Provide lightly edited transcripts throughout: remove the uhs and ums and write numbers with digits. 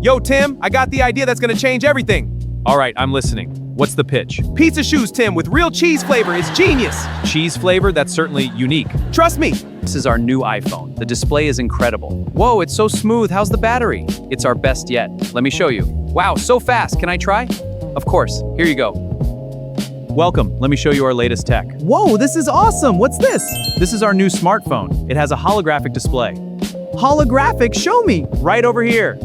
Yo, Tim, I got the idea that's gonna change everything. All right, I'm listening. What's the pitch? Pizza shoes, Tim, with real cheese flavor is genius. Cheese flavor? That's certainly unique. Trust me. This is our new iPhone. The display is incredible. Whoa, it's so smooth. How's the battery? It's our best yet. Let me show you. Wow, so fast. Can I try? Of course. Here you go. Welcome. Let me show you our latest tech. Whoa, this is awesome. What's this? This is our new smartphone. It has a holographic display. Holographic, show me. Right over here.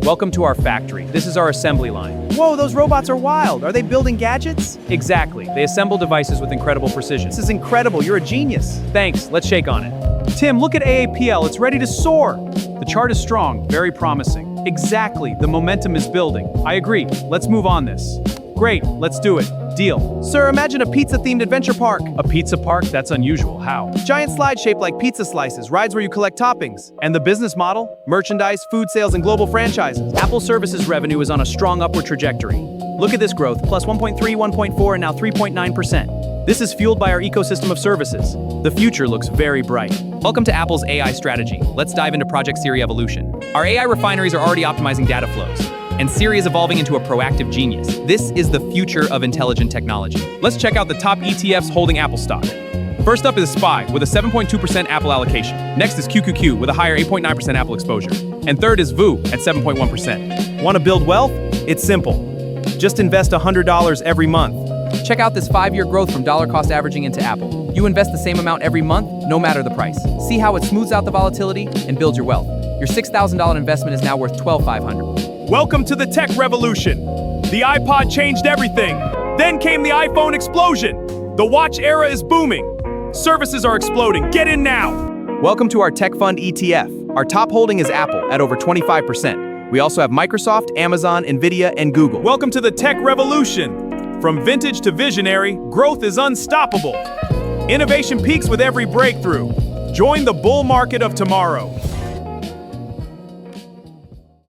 Welcome to our factory. This is our assembly line. Whoa, those robots are wild. Are they building gadgets? Exactly. They assemble devices with incredible precision. This is incredible. You're a genius. Thanks. Let's shake on it. Tim, look at AAPL. It's ready to soar. The chart is strong, very promising. Exactly. The momentum is building. I agree. Let's move on this. Great. Let's do it. Deal. Sir, imagine a pizza-themed adventure park. A pizza park? That's unusual. How? Giant slide shaped like pizza slices, rides where you collect toppings. And the business model? Merchandise, food sales, and global franchises. Apple Services revenue is on a strong upward trajectory. Look at this growth, plus 1.3, 1.4, and now 3.9%. This is fueled by our ecosystem of services. The future looks very bright. Welcome to Apple's AI strategy. Let's dive into Project Siri evolution. Our AI refineries are already optimizing data flows, and Siri is evolving into a proactive genius. This is the future of intelligent technology. Let's check out the top ETFs holding Apple stock. First up is SPY with a 7.2% Apple allocation. Next is QQQ with a higher 8.9% Apple exposure. And third is VU at 7.1%. Want to build wealth? It's simple. Just invest $100 every month. Check out this 5-year growth from dollar cost averaging into Apple. You invest the same amount every month, no matter the price. See how it smooths out the volatility and builds your wealth. Your $6,000 investment is now worth $12,500. Welcome to the tech revolution. The iPod changed everything. Then came the iPhone explosion. The watch era is booming. Services are exploding. Get in now. Welcome to our tech fund ETF. Our top holding is Apple at over 25%. We also have Microsoft, Amazon, Nvidia, and Google. Welcome to the tech revolution. From vintage to visionary, growth is unstoppable. Innovation peaks with every breakthrough. Join the bull market of tomorrow.